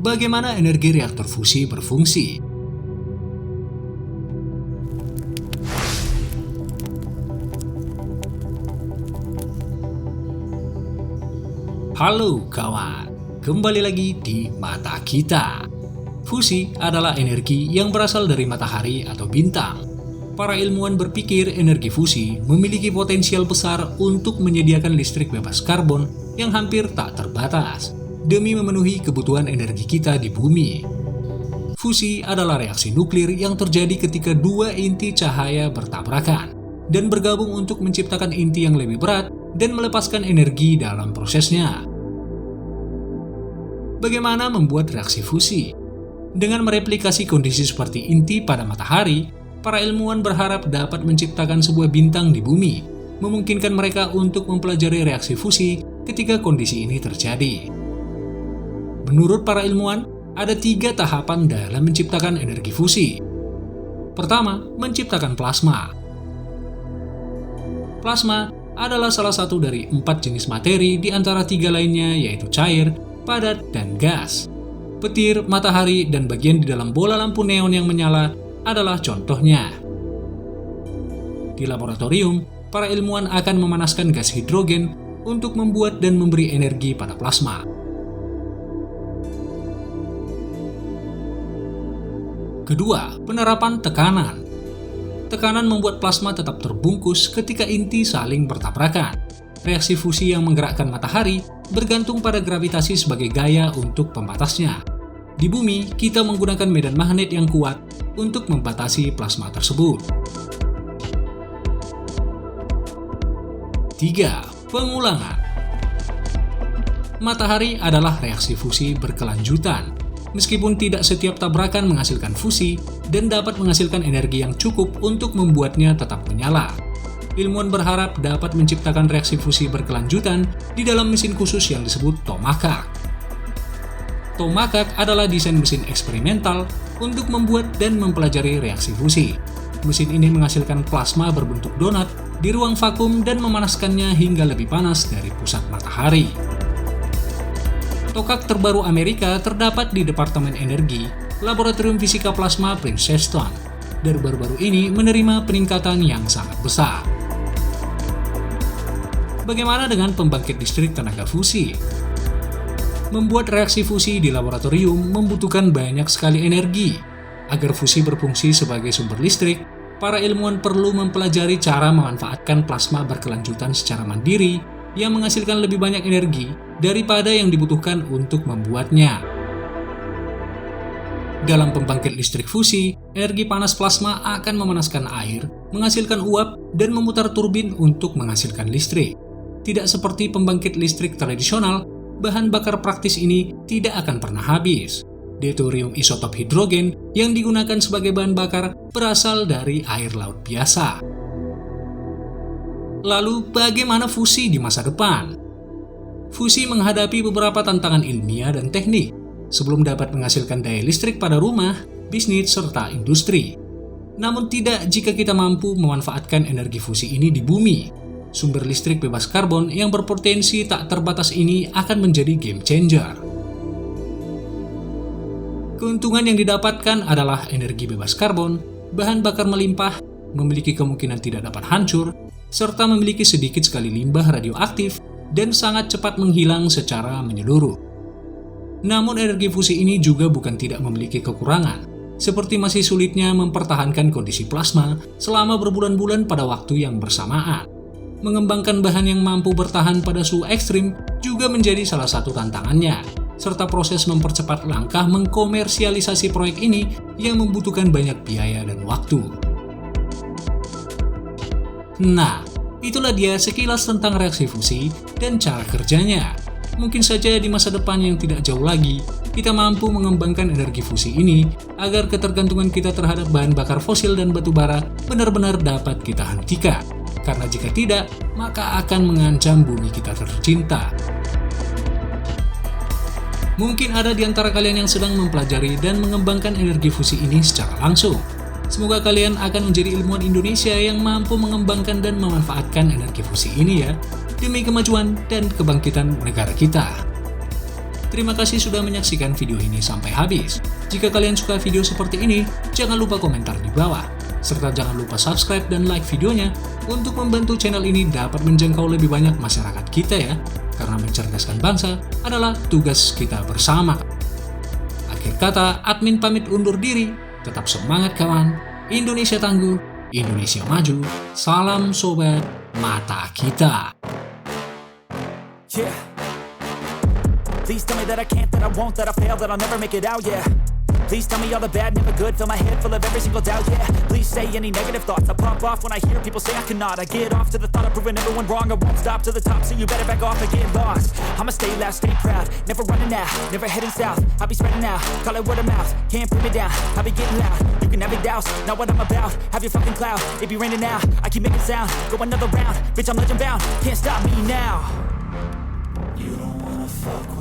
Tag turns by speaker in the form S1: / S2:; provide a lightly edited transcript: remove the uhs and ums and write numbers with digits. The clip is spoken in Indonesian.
S1: bagaimana energi reaktor fusi berfungsi. Halo kawan, kembali lagi di Mata Kita. Fusi adalah energi yang berasal dari matahari atau bintang. Para ilmuwan berpikir energi fusi memiliki potensial besar untuk menyediakan listrik bebas karbon yang hampir tak terbatas, demi memenuhi kebutuhan energi kita di bumi. Fusi adalah reaksi nuklir yang terjadi ketika dua inti cahaya bertabrakan dan bergabung untuk menciptakan inti yang lebih berat dan melepaskan energi dalam prosesnya. Bagaimana membuat reaksi fusi? Dengan mereplikasi kondisi seperti inti pada matahari, para ilmuwan berharap dapat menciptakan sebuah bintang di bumi, memungkinkan mereka untuk mempelajari reaksi fusi ketika kondisi ini terjadi. Menurut para ilmuwan, ada 3 tahapan dalam menciptakan energi fusi. Pertama, menciptakan plasma. Plasma adalah salah satu dari 4 jenis materi di antara 3 lainnya, yaitu cair, padat, dan gas. Petir, matahari, dan bagian di dalam bola lampu neon yang menyala adalah contohnya. Di laboratorium, para ilmuwan akan memanaskan gas hidrogen untuk membuat dan memberi energi pada plasma. Kedua, penerapan tekanan. Tekanan membuat plasma tetap terbungkus ketika inti saling bertabrakan. Reaksi fusi yang menggerakkan matahari bergantung pada gravitasi sebagai gaya untuk pembatasnya. Di bumi, kita menggunakan medan magnet yang kuat untuk membatasi plasma tersebut. 3. Pengulangan. Matahari adalah reaksi fusi berkelanjutan. Meskipun tidak setiap tabrakan menghasilkan fusi dan dapat menghasilkan energi yang cukup untuk membuatnya tetap menyala. Ilmuwan berharap dapat menciptakan reaksi fusi berkelanjutan di dalam mesin khusus yang disebut tomakak. Tomakak adalah desain mesin eksperimental untuk membuat dan mempelajari reaksi fusi. Mesin ini menghasilkan plasma berbentuk donat di ruang vakum dan memanaskannya hingga lebih panas dari pusat matahari. Tokak terbaru Amerika terdapat di Departemen Energi, Laboratorium Fisika Plasma Princeton, dan baru-baru ini menerima peningkatan yang sangat besar. Bagaimana dengan pembangkit listrik tenaga fusi? Membuat reaksi fusi di laboratorium membutuhkan banyak sekali energi. Agar fusi berfungsi sebagai sumber listrik, para ilmuwan perlu mempelajari cara memanfaatkan plasma berkelanjutan secara mandiri yang menghasilkan lebih banyak energi daripada yang dibutuhkan untuk membuatnya. Dalam pembangkit listrik fusi, energi panas plasma akan memanaskan air, menghasilkan uap, dan memutar turbin untuk menghasilkan listrik. Tidak seperti pembangkit listrik tradisional, bahan bakar praktis ini tidak akan pernah habis. Deuterium isotop hidrogen yang digunakan sebagai bahan bakar berasal dari air laut biasa. Lalu, bagaimana fusi di masa depan? Fusi menghadapi beberapa tantangan ilmiah dan teknik sebelum dapat menghasilkan daya listrik pada rumah, bisnis, serta industri. Namun tidak jika kita mampu memanfaatkan energi fusi ini di bumi. Sumber listrik bebas karbon yang berpotensi tak terbatas ini akan menjadi game changer. Keuntungan yang didapatkan adalah energi bebas karbon, bahan bakar melimpah, memiliki kemungkinan tidak dapat hancur, serta memiliki sedikit sekali limbah radioaktif dan sangat cepat menghilang secara menyeluruh. Namun energi fusi ini juga bukan tidak memiliki kekurangan, seperti masih sulitnya mempertahankan kondisi plasma selama berbulan-bulan pada waktu yang bersamaan. Mengembangkan bahan yang mampu bertahan pada suhu ekstrim juga menjadi salah satu tantangannya, serta proses mempercepat langkah mengkomersialisasi proyek ini yang membutuhkan banyak biaya dan waktu. Nah, itulah dia sekilas tentang reaksi fusi dan cara kerjanya. Mungkin saja di masa depan yang tidak jauh lagi, kita mampu mengembangkan energi fusi ini agar ketergantungan kita terhadap bahan bakar fosil dan batu bara benar-benar dapat kita hentikan. Karena jika tidak, maka akan mengancam bumi kita tercinta. Mungkin ada di antara kalian yang sedang mempelajari dan mengembangkan energi fusi ini secara langsung. Semoga kalian akan menjadi ilmuwan Indonesia yang mampu mengembangkan dan memanfaatkan energi fusi ini ya, demi kemajuan dan kebangkitan negara kita. Terima kasih sudah menyaksikan video ini sampai habis. Jika kalian suka video seperti ini, jangan lupa komentar di bawah. Serta jangan lupa subscribe dan like videonya untuk membantu channel ini dapat menjangkau lebih banyak masyarakat kita ya. Karena mencerdaskan bangsa adalah tugas kita bersama. Akhir kata, admin pamit undur diri. Tetap semangat kawan. Indonesia tangguh, Indonesia maju. Salam sobat mata kita.
S2: Yeah. Please tell me that I can't, that I won't, that I fail, that I'll never make it out, yeah. Please tell me all the bad, never good, fill my head full of every single doubt, yeah. Please say any negative thoughts, I pop off when I hear people say I cannot. I get off to the thought of proving everyone wrong, I won't stop to the top, so you better back off and get lost. I'ma stay loud, stay proud, never running out, never heading south. I'll be spreading out, call it word of mouth, can't put me down, I'll be getting loud. You can have your doubts, not what I'm about, have your fucking cloud. It be raining now, I keep making sound, go another round, bitch I'm legend bound, can't stop me now. You don't wanna fuck